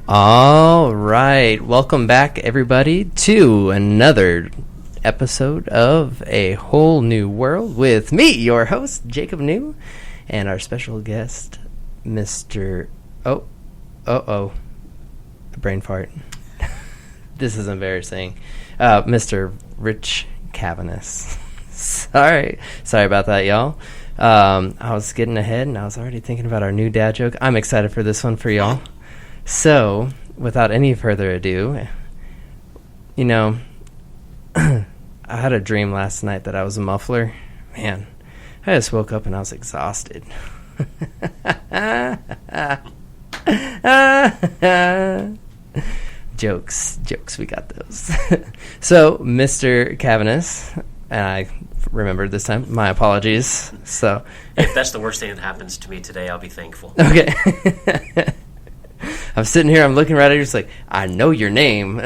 All right. Welcome back, everybody, to another episode of A Whole New World with me, your host, Jacob New, and our special guest, Mr. Brain fart. This is embarrassing. Mr. Rich Cavanis. Sorry about that, y'all. I was getting ahead, and I was already thinking about our new dad joke. I'm excited for this one for y'all. So, without any further ado, I had a dream last night that I was a muffler. Man, I just woke up and I was exhausted. Jokes, we got those. So, Mr. Cavanis, and I remembered this time, my apologies. So, if that's the worst thing that happens to me today, I'll be thankful. Okay. I'm sitting here, I'm looking right at you, just like, I know your name.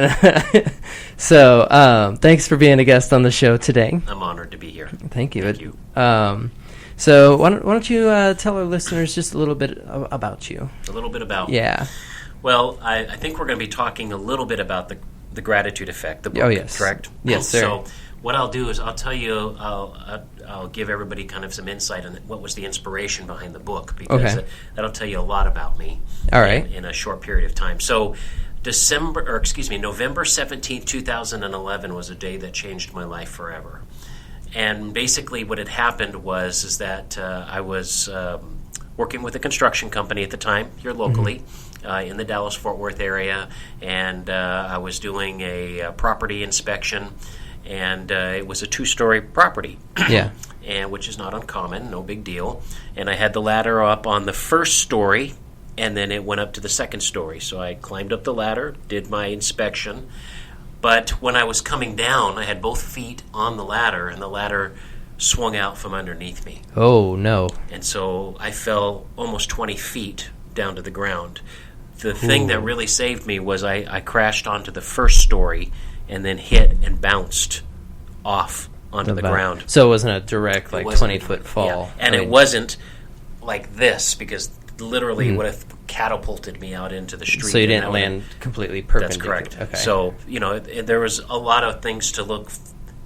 So, thanks for being a guest on the show today. I'm honored to be here. Thank you. Thank you. So, why don't you tell our listeners just a little bit about you? A little bit about? Yeah. Well, I think we're going to be talking a little bit about the gratitude effect, the book, oh, yes. Correct? Yes, sir. So, what I'll do is I'll tell you, I'll give everybody kind of some insight on what was the inspiration behind the book, because that'll tell you a lot about me. All right. In a short period of time. So, November 17th, 2011 was a day that changed my life forever. And basically what had happened is that I was working with a construction company at the time here locally. In the Dallas-Fort Worth area, and I was doing a property inspection, and it was a 2-story property, and which is not uncommon, no big deal. And I had the ladder up on the first story, and then it went up to the second story. So I climbed up the ladder, did my inspection, but when I was coming down, I had both feet on the ladder, and the ladder swung out from underneath me. Oh, no. And so I fell almost 20 feet down to the ground. The thing that really saved me was I crashed onto the first story and then hit and bounced off onto the ground. So it wasn't a direct, 20-foot fall. Yeah. And it wasn't like this, because literally it would have catapulted me out into the street. So you didn't land completely perpendicular. That's correct. Okay. So, there was a lot of things to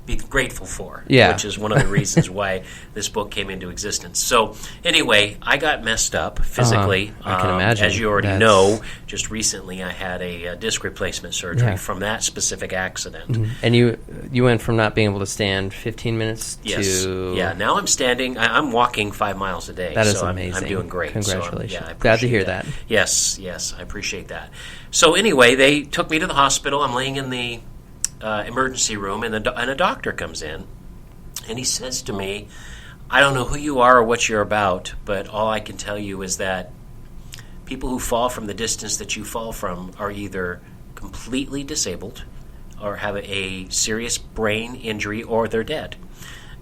be grateful for, which is one of the reasons why this book came into existence. So anyway, I got messed up physically. I can imagine. As you already know, just recently I had a disc replacement surgery from that specific accident. Mm-hmm. And you went from not being able to stand 15 minutes to... Yeah, now I'm standing. I'm walking 5 miles a day. That is amazing. I'm doing great. Congratulations. So glad to hear that. Yes, I appreciate that. So anyway, they took me to the hospital. I'm laying in the emergency room, and a doctor comes in, and he says to me, I don't know who you are or what you're about, but all I can tell you is that people who fall from the distance that you fall from are either completely disabled or have a serious brain injury, or they're dead,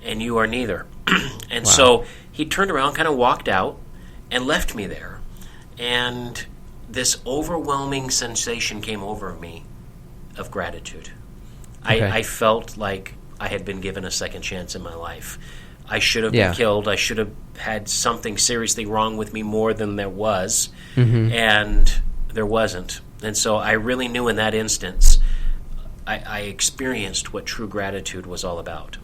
and you are neither. And so he turned around, kind of walked out, and left me there, and this overwhelming sensation came over me of gratitude. I felt like I had been given a second chance in my life. I should have been killed. I should have had something seriously wrong with me more than there was, and there wasn't. And so I really knew in that instance I experienced what true gratitude was all about.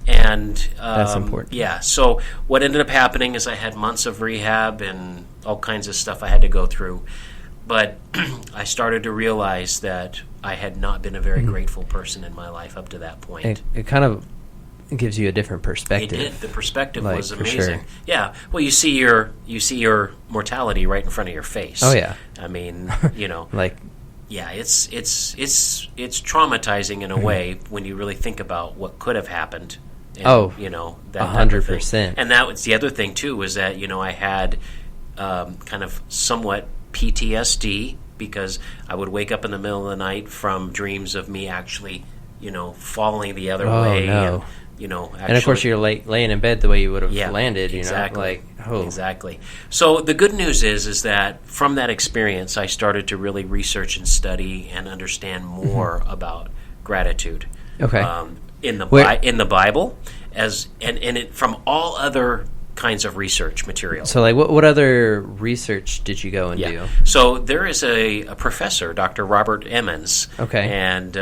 And that's important. Yeah, so what ended up happening is I had months of rehab and all kinds of stuff I had to go through. But I started to realize that I had not been a very grateful person in my life up to that point. It kind of gives you a different perspective. It did. The perspective was amazing. Sure. Yeah. Well, you see your mortality right in front of your face. Oh yeah. I mean, yeah, it's traumatizing in a way when you really think about what could have happened. And, that 100%. And that was the other thing too, was that I had kind of somewhat PTSD, because I would wake up in the middle of the night from dreams of me actually, falling the other way. No. Actually, and of course you're laying in bed the way you would have landed. Exactly. Exactly. So the good news is that from that experience, I started to really research and study and understand more about gratitude. Okay. In the Bible, from all other kinds of research material. So, like, what other research did you go and do? So there is a professor, Dr. Robert Emmons. Okay. And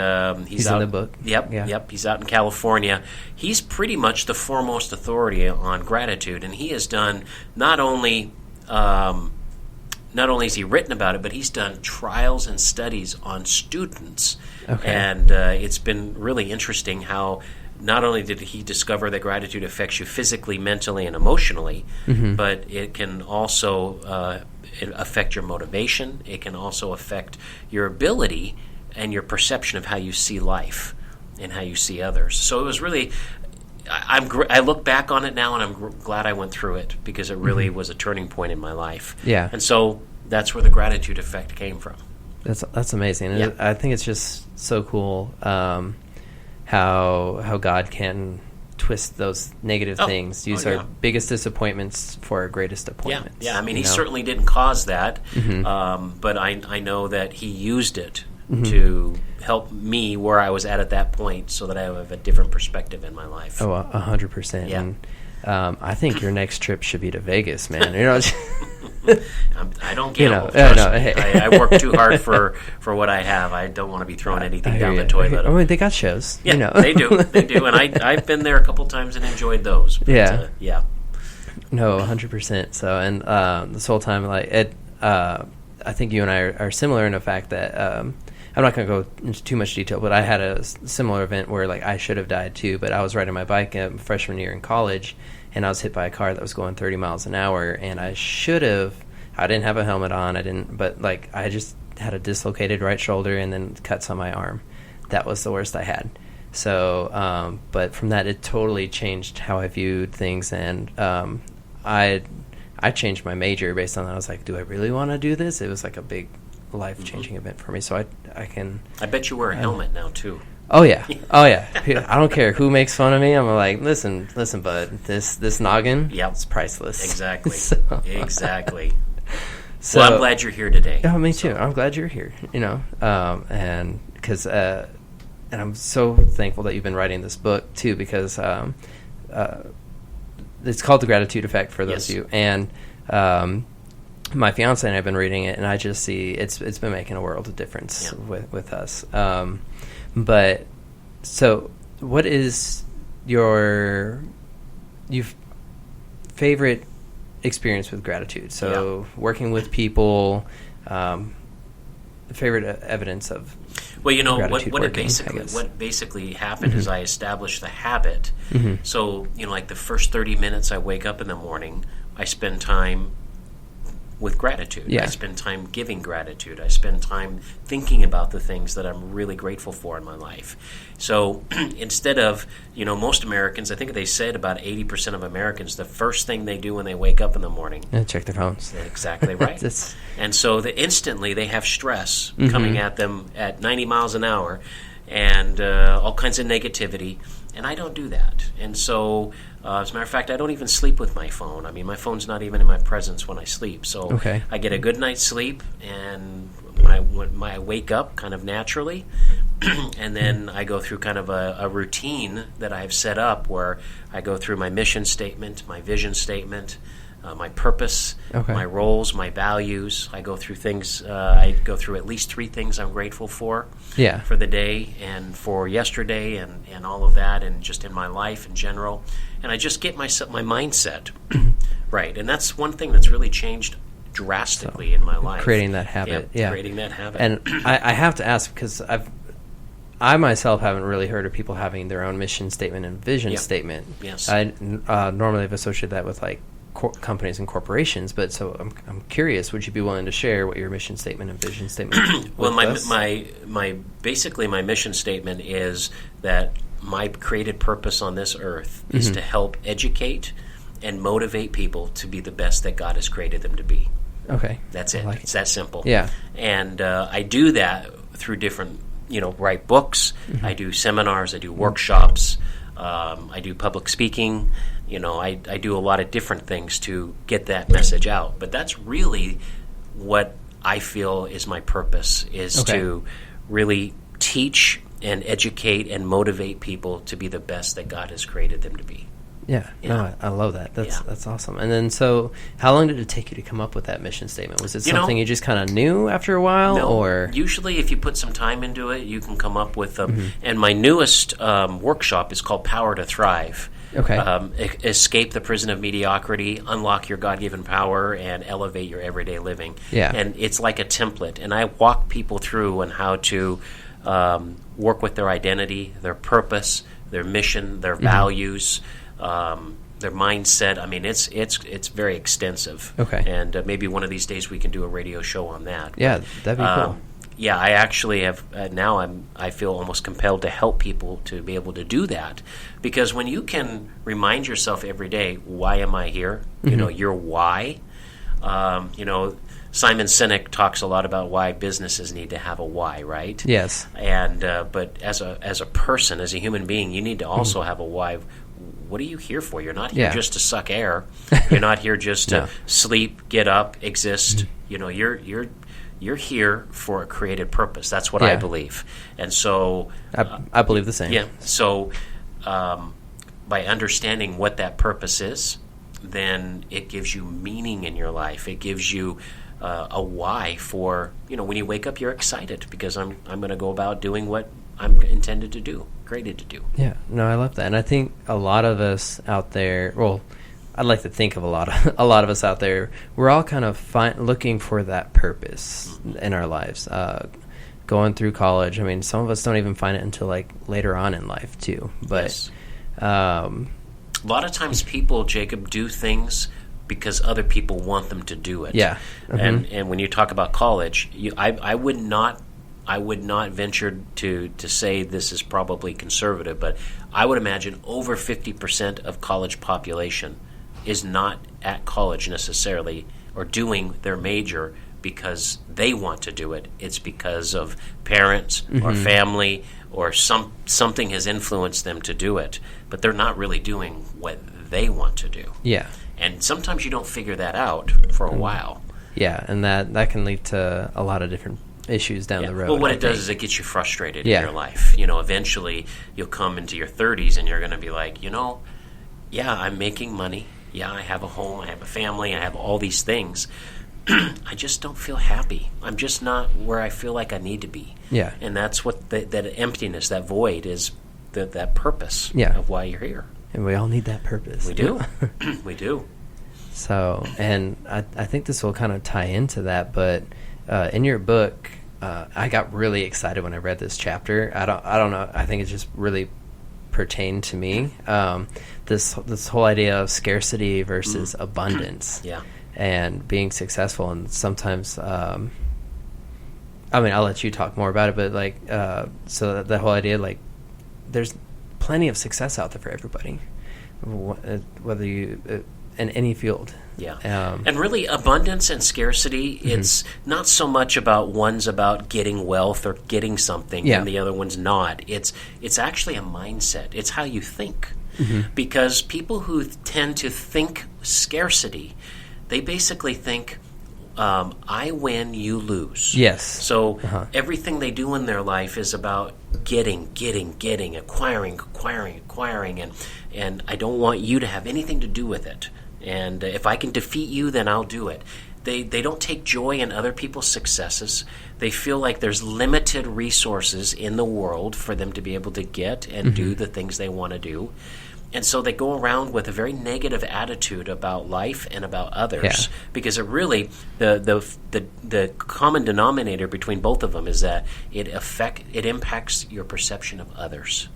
he's in out, the book. Yep. He's out in California. He's pretty much the foremost authority on gratitude, and he has done not only has he written about it, but he's done trials and studies on students. Okay. And it's been really interesting how not only did he discover that gratitude affects you physically, mentally, and emotionally, but it can also affect your motivation. It can also affect your ability and your perception of how you see life and how you see others. So it was really, I look back on it now, and I'm glad I went through it, because it really was a turning point in my life. Yeah. And so that's where the gratitude effect came from. That's amazing. Yeah. I think it's just so cool how God can twist those negative things, use our biggest disappointments for our greatest appointments. Yeah. I mean, he certainly didn't cause that, but I know that he used it to help me where I was at that point, so that I have a different perspective in my life. Oh, 100%. Yeah. And I think your next trip should be to Vegas, man. You know. I don't gamble. Hey. I work too hard for what I have. I don't want to I anything down the toilet. I mean, they got shows. Yeah, you know. They do, and I've been there a couple times and enjoyed those. But, yeah. No, 100%. So, and this whole time, like I think you and I are similar in the fact that I'm not going to go into too much detail, but I had a similar event where, like, I should have died too. But I was riding my bike freshman year in college, and I was hit by a car that was going 30 miles an hour, and I didn't have a helmet on, but like, I just had a dislocated right shoulder and then cuts on my arm. That was the worst I had. So, but from that, it totally changed how I viewed things, and I changed my major based on that. I was like, do I really want to do this? It was like a big life-changing event for me. So I bet you wear a helmet now too. Oh yeah. I don't care who makes fun of me. I'm like, listen, bud. This noggin, it's priceless. Exactly. Exactly. So, well, I'm glad you're here today. Oh, me too. I'm glad you're here. You know, and because and I'm so thankful that you've been writing this book too, because it's called The Gratitude Effect for those of you. And my fiance and I have been reading it, and I just see it's been making a world of difference with us. But so, what is your favorite experience with gratitude? So, working with people, favorite evidence of what working, basically happened is I established the habit. So, like the first 30 minutes I wake up in the morning, I spend time with gratitude. I spend time giving gratitude. I spend time thinking about the things that I'm really grateful for in my life. So instead of, most Americans, I think they said about 80% of Americans, the first thing they do when they wake up in the morning, check their phones. Exactly right. And so instantly they have stress coming at them at 90 miles an hour, and all kinds of negativity. And I don't do that. And so, as a matter of fact, I don't even sleep with my phone. I mean, my phone's not even in my presence when I sleep. So I get a good night's sleep, and when I wake up kind of naturally, and then I go through kind of a routine that I've set up where I go through my mission statement, my vision statement, my purpose, my roles, my values. I go through things. I go through at least 3 things I'm grateful for the day and for yesterday and all of that, and just in my life in general. And I just get my mindset right. And that's one thing that's really changed drastically in my life. Creating that habit. Creating that habit. And I have to ask, because I myself haven't really heard of people having their own mission statement and vision statement. Yes. I normally have associated that with like companies and corporations, but so I'm curious, would you be willing to share what your mission statement and vision statement well, my basically my mission statement is that my created purpose on this earth is to help educate and motivate people to be the best that God has created them to be. Okay. That's it. It's that simple. Yeah. And I do that through different, write books, I do seminars, I do workshops, I do public speaking. I do a lot of different things to get that message out. But that's really what I feel is my purpose, is to really teach and educate and motivate people to be the best that God has created them to be. Yeah. Yeah. No, I love that. Yeah. That's awesome. And then, so how long did it take you to come up with that mission statement? Was it something you just kind of knew after a while? No. Or Usually, if you put some time into it, you can come up with them. And my newest workshop is called Power to Thrive. Okay. Escape the prison of mediocrity, unlock your God-given power, and elevate your everyday living. Yeah. And it's like a template. And I walk people through on how to work with their identity, their purpose, their mission, their values, their mindset. I mean, it's very extensive. Okay. And maybe one of these days we can do a radio show on that. Yeah, that'd be cool. Yeah, I actually have now. I feel almost compelled to help people to be able to do that, because when you can remind yourself every day, why am I here? You know, your why. You know, Simon Sinek talks a lot about why businesses need to have a why, right? Yes. And but as a person, as a human being, you need to also have a why. What are you here for? You're not here just to suck air. You're not here just to sleep, get up, exist. You know, you're here for a created purpose. That's what I believe. And so I believe the same. Yeah. So by understanding what that purpose is, then it gives you meaning in your life. It gives you a why for, when you wake up, you're excited because I'm going to go about doing what I'm intended to do, created to do. Yeah. No, I love that. And I think a lot of us out there, well, I'd like to think of a lot of us out there, we're all kind of looking for that purpose in our lives. Going through college, I mean, some of us don't even find it until like later on in life too. But a lot of times people, Jacob, do things because other people want them to do it. Yeah. And when you talk about college, I would not venture to say this is probably conservative, but I would imagine over 50% of college population is not at college necessarily or doing their major because they want to do it. It's because of parents or family or something has influenced them to do it, but they're not really doing what they want to do. Yeah. And sometimes you don't figure that out for a while. Yeah, and that can lead to a lot of different issues down the road. Well, what it does is it gets you frustrated in your life. Eventually you'll come into your 30s and you're going to be like, I'm making money. Yeah, I have a home, I have a family, I have all these things. I just don't feel happy. I'm just not where I feel like I need to be. Yeah. And that's what that emptiness, that void is, that purpose of why you're here. And we all need that purpose. We do. We do. So, and I think this will kind of tie into that, but in your book, I got really excited when I read this chapter. I don't know. I think it just really pertained to me. This whole idea of scarcity versus abundance. Yeah. And being successful, and sometimes, I'll let you talk more about it, but like, so that whole idea, like, there's plenty of success out there for everybody, whether you in any field. Yeah. And really, abundance and scarcity, it's not so much about one's about getting wealth or getting something, and the other one's not. It's actually a mindset. It's how you think. Because people who tend to think scarcity, they basically think, I win, you lose. Yes. So everything they do in their life is about getting, acquiring, and I don't want you to have anything to do with it. And if I can defeat you, then I'll do it. They don't take joy in other people's successes. They feel like there's limited resources in the world for them to be able to get and do the things they want to do. And so they go around with a very negative attitude about life and about others, because it really the common denominator between both of them is that it impacts your perception of others.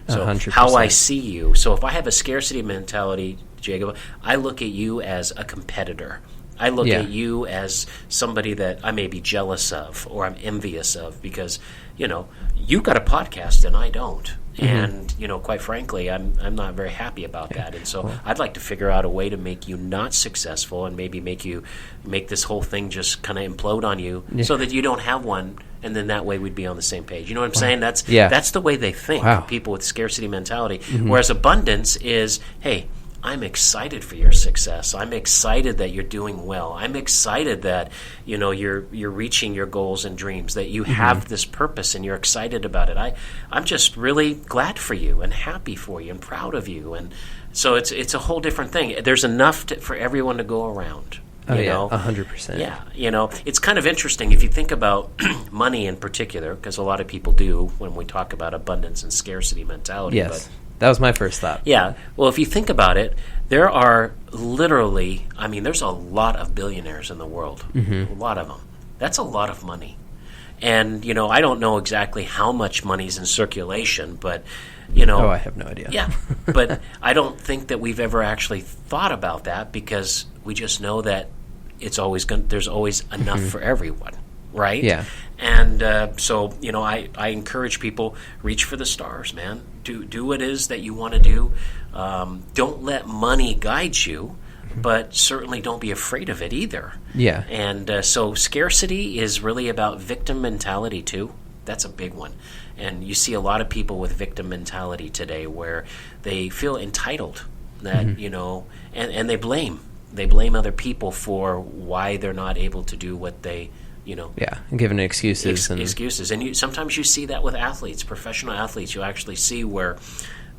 So 100%. How I see you. So if I have a scarcity mentality, Jacob, I look at you as a competitor. I look at you as somebody that I may be jealous of or I'm envious of because, you've got a podcast and I don't. And, quite frankly, I'm not very happy about that. And so I'd like to figure out a way to make you not successful and maybe make this whole thing just kind of implode on you so that you don't have one. And then that way we'd be on the same page. You know what I'm saying? That's the way they think, people with scarcity mentality. Whereas abundance is, hey, I'm excited for your success. I'm excited that you're doing well. I'm excited that, you're reaching your goals and dreams, that you have this purpose and you're excited about it. I'm just really glad for you and happy for you and proud of you. And so it's a whole different thing. There's enough for everyone to go around. Oh, yeah, 100%. Yeah, it's kind of interesting if you think about money in particular, because a lot of people do when we talk about abundance and scarcity mentality. Yes, that was my first thought. Yeah, well, if you think about it, there are literally, there's a lot of billionaires in the world, a lot of them. That's a lot of money. And, I don't know exactly how much money's in circulation, but, Oh, I have no idea. Yeah, but I don't think that we've ever actually thought about that because we just know that there's always enough for everyone, right? Yeah. And so, I encourage people, reach for the stars, man. Do what it is that you want to do. Don't let money guide you, but certainly don't be afraid of it either. Yeah. And so scarcity is really about victim mentality too. That's a big one. And you see a lot of people with victim mentality today where they feel entitled that, and they blame. They blame other people for why they're not able to do what they, Yeah, and giving excuses. Excuses. And sometimes you see that with athletes, professional athletes. You actually see where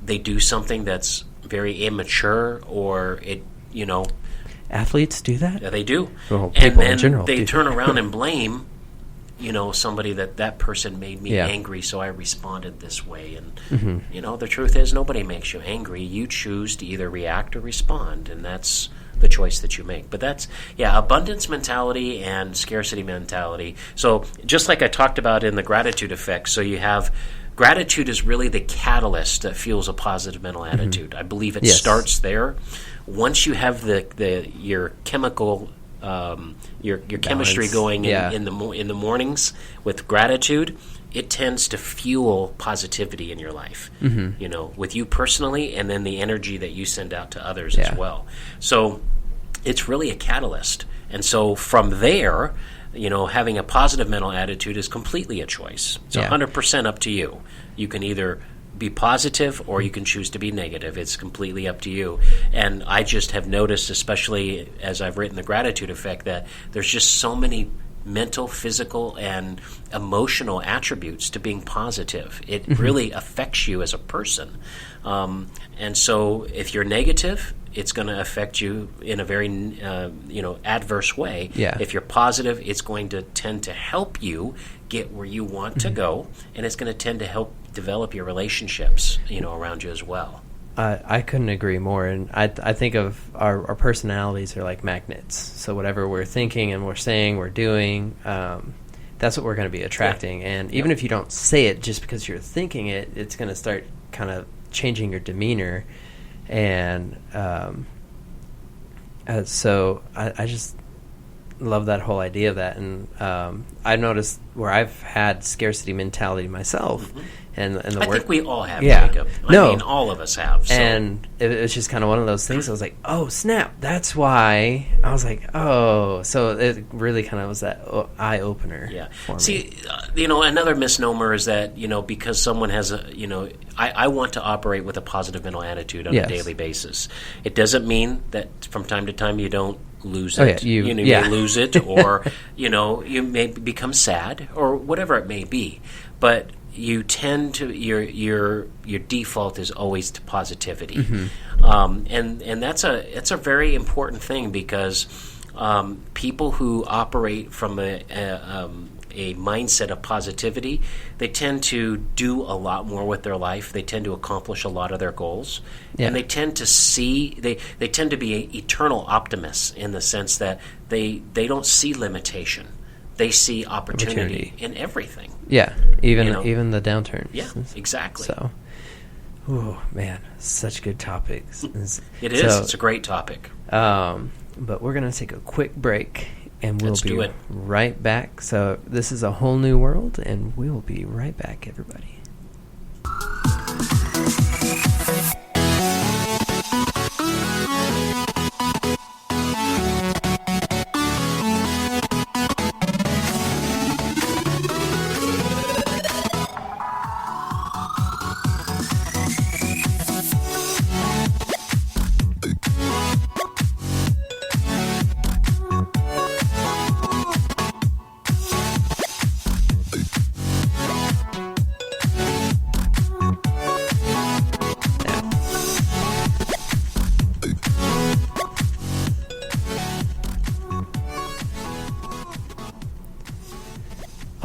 they do something that's very immature or Athletes do that? Yeah, they do. Well, and people then in general they do. turn around and blame somebody that person made me Yeah. angry, so I responded this way. And, the truth is nobody makes you angry. You choose to either react or respond, and that's the choice that you make. But that's, abundance mentality and scarcity mentality. So just like I talked about in the gratitude effect, so you have gratitude is really the catalyst that fuels a positive mental attitude. I believe it starts there. Once you have your chemical your chemistry going in the mornings with gratitude, it tends to fuel positivity in your life, with you personally, and then the energy that you send out to others as well. So it's really a catalyst. And so from there, having a positive mental attitude is completely a choice. It's 100% up to you. You can either be positive or you can choose to be negative. It's completely up to you. And I just have noticed, especially as I've written the gratitude effect, that there's just so many mental, physical, and emotional attributes to being positive. It really affects you as a person. And so if you're negative, it's going to affect you in a very adverse way. Yeah. If you're positive, it's going to tend to help you get where you want to go, and it's going to tend to help develop your relationships around you as well. I couldn't agree more. And I think of our personalities are like magnets. So whatever we're thinking and we're saying, we're doing, that's what we're going to be attracting. Yeah. And even if you don't say it, just because you're thinking it, it's going to start kind of changing your demeanor. And so I just love that whole idea of that. And I've noticed where I've had scarcity mentality myself. And the I work, think we all have, Jacob. I mean, all of us have. So. And it was just kind of one of those things. I was like, oh, snap, that's why. I was like, oh. So it really kind of was that eye-opener. Yeah. For See, me. Another misnomer is that, because someone has I want to operate with a positive mental attitude on a daily basis. It doesn't mean that from time to time you don't lose it. You may lose it, or, you may become sad, or whatever it may be. But you tend to your default is always to positivity, and that's a very important thing, because people who operate from a mindset of positivity, they tend to do a lot more with their life. They tend to accomplish a lot of their goals, and they tend to see they tend to be eternal optimists in the sense that they don't see limitation. They see opportunity in everything. Yeah, even the downturns. Yeah, exactly. So, oh man, such good topics. It is. So, it's a great topic. But we're going to take a quick break, and we'll be right back. So this is A Whole New World, and we will be right back, everybody.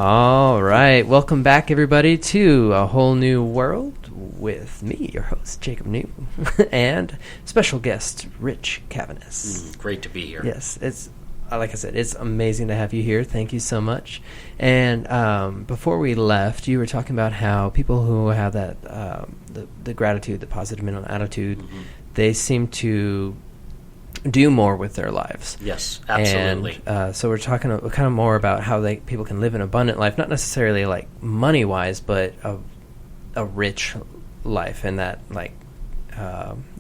All right. Welcome back, everybody, to A Whole New World with me, your host, Jacob New, and special guest, Rich Cavanis. Great to be here. Yes, it's like I said, it's amazing to have you here. Thank you so much. And before we left, you were talking about how people who have that the gratitude, the positive mental attitude, they seem to do more with their lives. Yes, absolutely. And so we're talking kind of more about how people can live an abundant life, not necessarily like money wise, but a rich life, and that like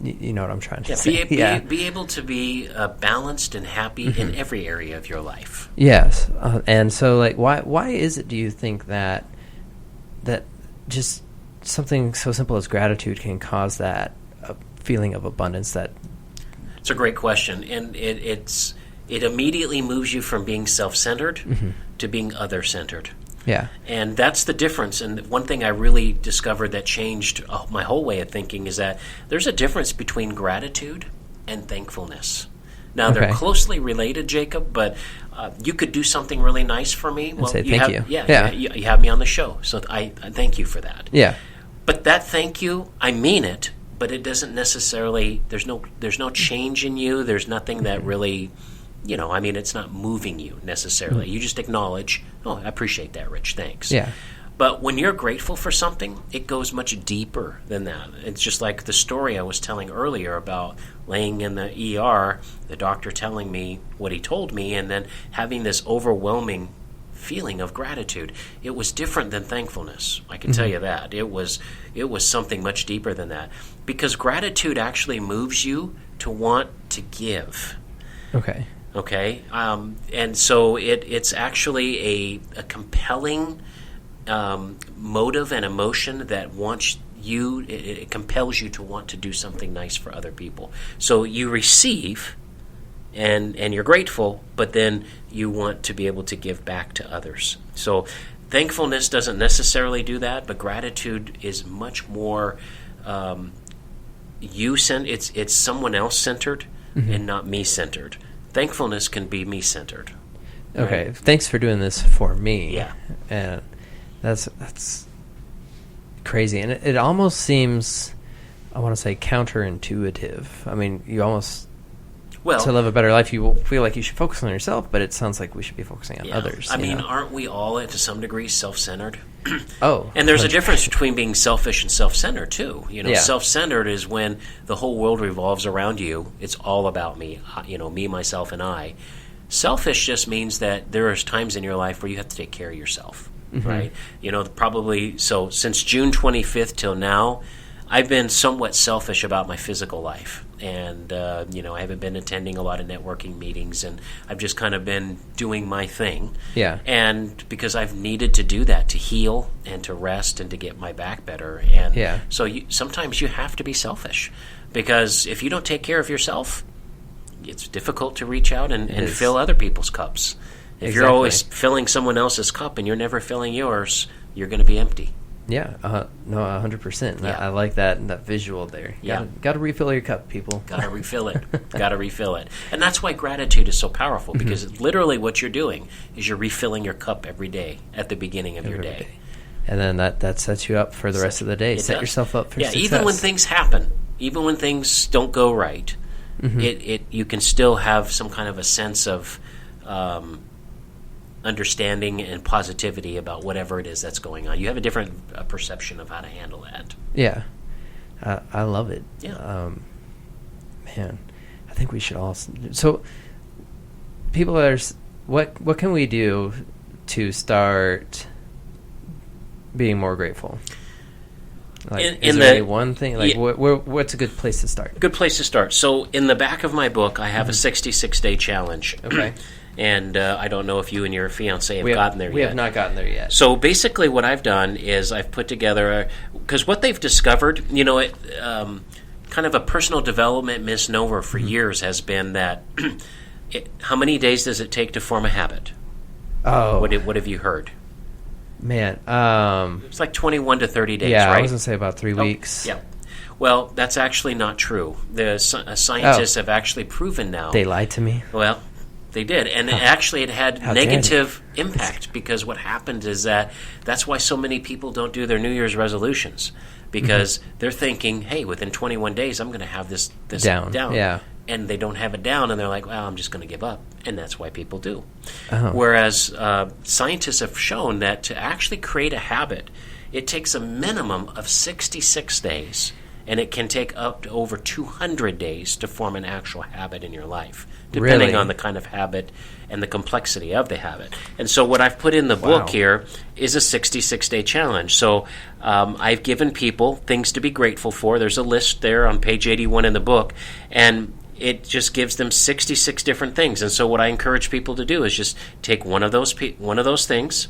you know what I'm trying to say. Be able to be balanced and happy in every area of your life. Yes, and so like why is it? Do you think that just something so simple as gratitude can cause that feeling of abundance? That It's a great question, and it immediately moves you from being self-centered to being other-centered. Yeah. And that's the difference. And one thing I really discovered that changed my whole way of thinking is that there's a difference between gratitude and thankfulness. Now, they're closely related, Jacob, but you could do something really nice for me. Well, say thank you. Yeah. You have me on the show, so I thank you for that. Yeah. But that thank you, I mean it, but it doesn't necessarily, there's no change in you. There's nothing that really, it's not moving you necessarily. You just acknowledge, I appreciate that, Rich, thanks. Yeah. But when you're grateful for something, it goes much deeper than that. It's just like the story I was telling earlier about laying in the ER, the doctor telling me what he told me, and then having this overwhelming feeling of gratitude. It was different than thankfulness. I can tell you that. It was something much deeper than that. Because gratitude actually moves you to want to give. Okay? And so it's actually a compelling motive and emotion that wants you, it compels you to want to do something nice for other people. So you receive and you're grateful, but then you want to be able to give back to others. So thankfulness doesn't necessarily do that, but gratitude is much more it's someone else centered and not me centered. Thankfulness can be me centered. Okay, right? Thanks for doing this for me. Yeah, and that's crazy, and it almost seems, I want to say, counterintuitive. I mean, you almost to live a better life, you feel like you should focus on yourself, but it sounds like we should be focusing on others. I mean, aren't we all, to some degree, self-centered? And there's a difference between being selfish and self-centered, too. Yeah. Self-centered is when the whole world revolves around you. It's all about me, me, myself, and I. Selfish just means that there are times in your life where you have to take care of yourself, right? Probably, so since June 25th till now, I've been somewhat selfish about my physical life. And, I haven't been attending a lot of networking meetings, and I've just kind of been doing my thing. Yeah. And because I've needed to do that to heal and to rest and to get my back better. And so sometimes you have to be selfish, because if you don't take care of yourself, it's difficult to reach out and fill other people's cups. If you're always filling someone else's cup and you're never filling yours, you're going to be empty. Yeah, 100%. I like that visual there. Got to refill your cup, people. Got to refill it. Got to refill it. And that's why gratitude is so powerful, because literally what you're doing is you're refilling your cup every day at the your day. And then that sets you up for the rest of the day. Set yourself up for success. Even when things happen, even when things don't go right, you can still have some kind of a sense of understanding and positivity about whatever it is that's going on. You have a different perception of how to handle that. Yeah. I love it. Yeah. Man, I think we should all... So, people what can we do to start being more grateful? Is there any one thing? What's a good place to start? Good place to start. So, in the back of my book, I have a 66-day challenge. Okay. And I don't know if you and your fiancé have gotten there yet. We have not gotten there yet. So basically what I've done is I've put together, because what they've discovered, kind of a personal development misnomer for years has been that how many days does it take to form a habit? Oh. What have you heard? Man. It's like 21 to 30 days, right? I was going to say about 3 weeks. Yeah. Well, that's actually not true. The scientists have actually proven now. They lied to me? Well... They did, and actually it had How negative impact, because what happened is that's why so many people don't do their New Year's resolutions, because they're thinking, hey, within 21 days I'm going to have this down. Yeah. And they don't have it down, and they're like, well, I'm just going to give up. And that's why people do. Oh. Whereas scientists have shown that to actually create a habit, it takes a minimum of 66 days, and it can take up to over 200 days to form an actual habit in your life, depending Really? on the kind of habit and the complexity of the habit. And so what I've put in the book here is a 66-day challenge. So I've given people things to be grateful for. There's a list there on page 81 in the book, and it just gives them 66 different things. And so what I encourage people to do is just take one of those things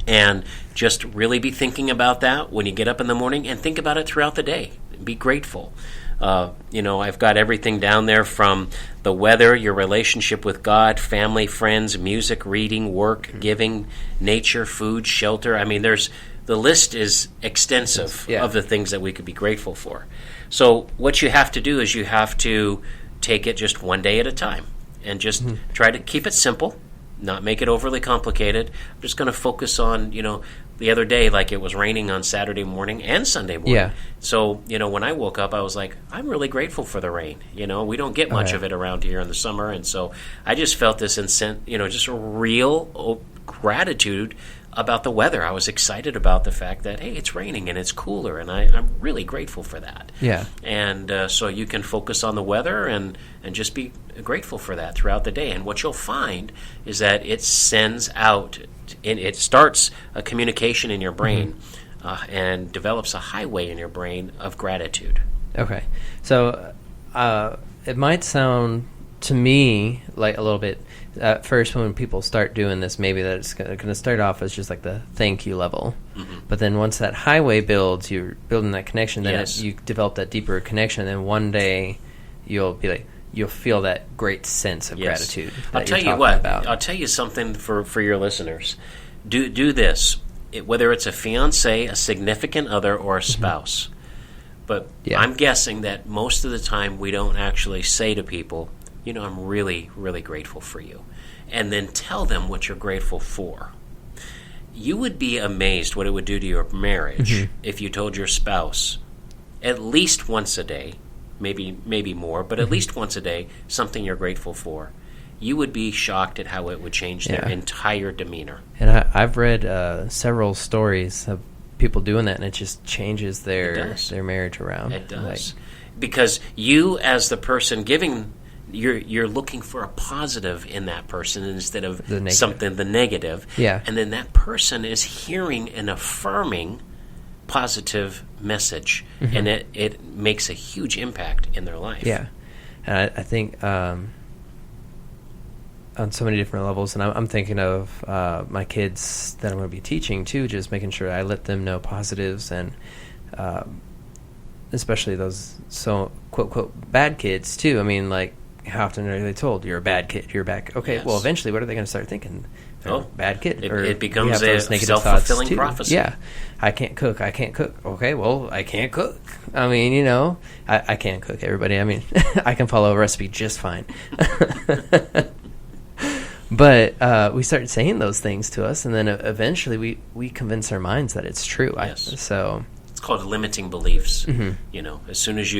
and just really be thinking about that when you get up in the morning, and think about it throughout the day. Be grateful. I've got everything down there from the weather, your relationship with God, family, friends, music, reading, work, giving, nature, food, shelter. I mean, the list is extensive of the things that we could be grateful for. So what you have to do is you have to take it just one day at a time, and just try to keep it simple, not make it overly complicated. I'm just going to focus on, the other day, like, it was raining on Saturday morning and Sunday morning. Yeah. So, when I woke up, I was like, I'm really grateful for the rain. We don't get much of it around here in the summer. And so I just felt this just a real gratitude about the weather. I was excited about the fact that, hey, it's raining and it's cooler, and I'm really grateful for that. Yeah. And so you can focus on the weather and just be grateful for that throughout the day. And what you'll find is that it sends out, and it starts a communication in your brain and develops a highway in your brain of gratitude. Okay. So it might sound to me like a little bit at first when people start doing this, maybe that it's going to start off as just like the thank you level. But then once that highway builds, you're building that connection, then you develop that deeper connection, and then one day you'll feel that great sense of gratitude. I'll tell you what. I'll tell you something for your listeners. Do this, whether it's a fiance, a significant other, or a spouse. But I'm guessing that most of the time we don't actually say to people, I'm really, really grateful for you, and then tell them what you're grateful for. You would be amazed what it would do to your marriage if you told your spouse at least once a day, maybe more, but at least once a day, something you're grateful for. You would be shocked at how it would change their entire demeanor. And I've read several stories of people doing that, and it just changes their marriage around. It does. Because you, as the person giving, you're looking for a positive in that person instead of the negative. Yeah. And then that person is hearing an affirming positive message, and it makes a huge impact in their life. Yeah. And I think on so many different levels, and I'm thinking of my kids that I'm going to be teaching too, just making sure I let them know positives, and especially those quote quote bad kids too. I mean, like, how often are they told you're a bad kid? You're a bad. Okay, well, eventually, what are they going to start thinking? They're a bad kid. It becomes a self-fulfilling prophecy. Yeah, I can't cook. Okay, well, I can't cook. I mean, I can't cook. Everybody. I mean, I can follow a recipe just fine. But we start saying those things to us, and then eventually we convince our minds that it's true. Yes. It's called limiting beliefs. As soon as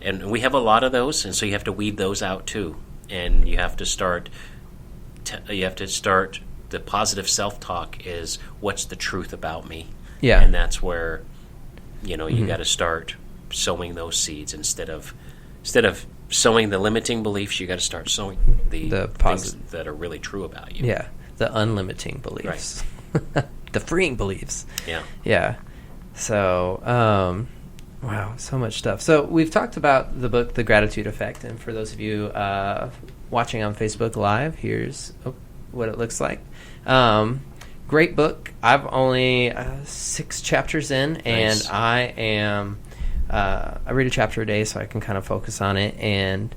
and we have a lot of those, and so you have to weed those out too, and you have to start. The positive self-talk is, what's the truth about me? Yeah, and that's where you got to start sowing those seeds instead of sowing the limiting beliefs. You got to start sowing the things that are really true about you. Yeah, the unlimiting beliefs, the freeing beliefs. Yeah. So, wow, so much stuff. So we've talked about the book, The Gratitude Effect, and for those of you watching on Facebook Live, here's what it looks like. Great book. I've only 6 chapters in, and I read a chapter a day so I can kind of focus on it. And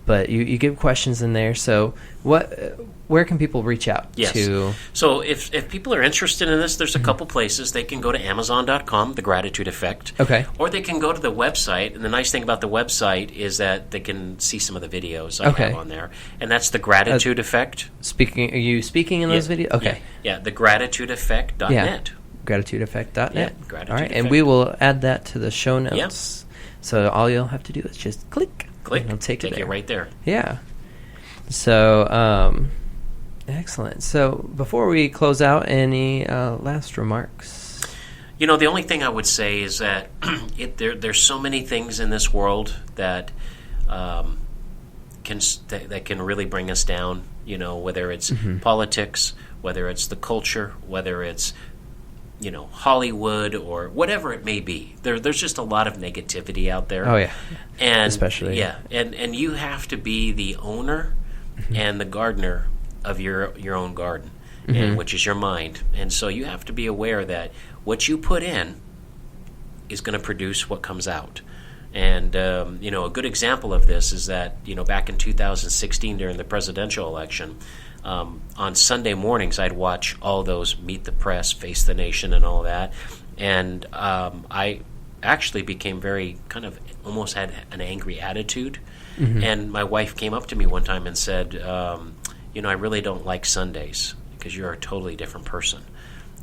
but you give questions in there. So where can people reach out to? So if people are interested in this, there's a couple places. They can go to Amazon.com, The Gratitude Effect. Okay. Or they can go to the website. And the nice thing about the website is that they can see some of the videos I have on there. And that's The Gratitude Effect. Are you speaking in those videos? Okay. Yeah, thegratitudeeffect.net. Yeah. Gratitudeeffect.net. Yeah, All right, and we will add that to the show notes. Yep. So all you'll have to do is just click. And it'll take you right there. Yeah. So, excellent. So before we close out, any last remarks? The only thing I would say is that there's so many things in this world that can really bring us down. Whether it's politics, whether it's the culture, whether it's Hollywood or whatever it may be. There's just a lot of negativity out there. Oh yeah, and especially and you have to be the owner and the gardener of your own garden, and which is your mind. And so you have to be aware that what you put in is going to produce what comes out. And a good example of this is that back in 2016 during the presidential election. On Sunday mornings, I'd watch all those Meet the Press, Face the Nation, and all that. And I actually became very almost had an angry attitude. And my wife came up to me one time and said, I really don't like Sundays because you're a totally different person.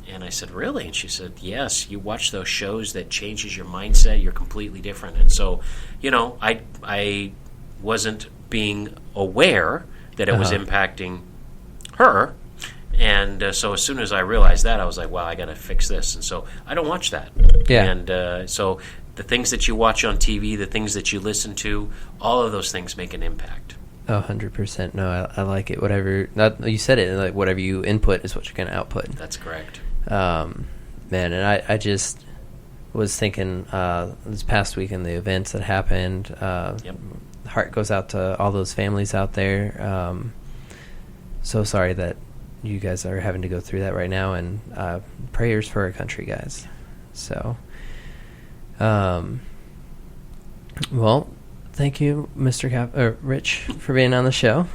And I said, really? And she said, yes, you watch those shows that changes your mindset, you're completely different. And so, I wasn't being aware that it was impacting her, and so as soon as I realized that, I was like, wow, I got to fix this. And so I don't watch that. And so the things that you watch on TV, the things that you listen to, all of those things make an impact. 100%. No, I like it. Whatever, you said it, like whatever you input is what you're going to output. That's correct. Man, and I just was thinking this past week in the events that happened, heart goes out to all those families out there. So sorry that you guys are having to go through that right now, and prayers for our country, guys. So, well, thank you, Mr. Rich, for being on the show.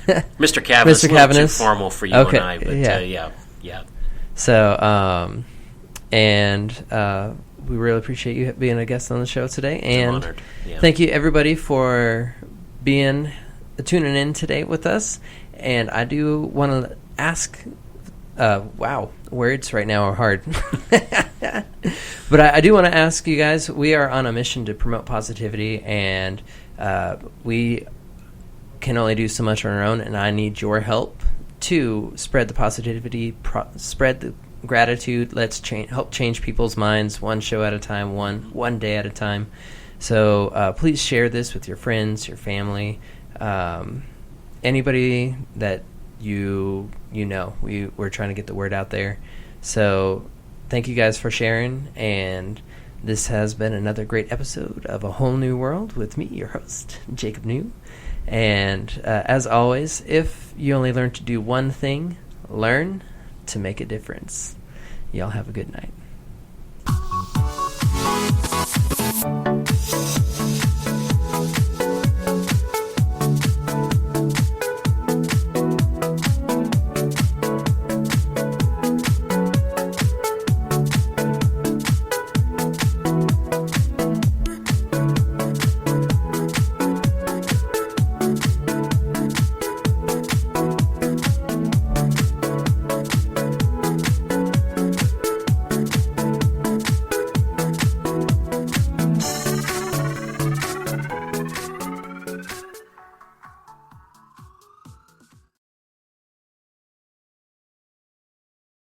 Mr. Cavanis, a little too formal for you and I, but yeah. So, we really appreciate you being a guest on the show today, and I'm honored. Yeah. Thank you, everybody, for tuning in today with us. And I do want to ask, wow, words right now are hard. But I do want to ask you guys, we are on a mission to promote positivity, and we can only do so much on our own, and I need your help to spread the positivity, spread the gratitude. Let's help change people's minds one show at a time, one day at a time. So please share this with your friends, your family, anybody that we're trying to get the word out there. So thank you guys for sharing, and this has been another great episode of A Whole New World with me, your host, Jacob New. And as always, if you only learn to do one thing, learn to make a difference. Y'all have a good night.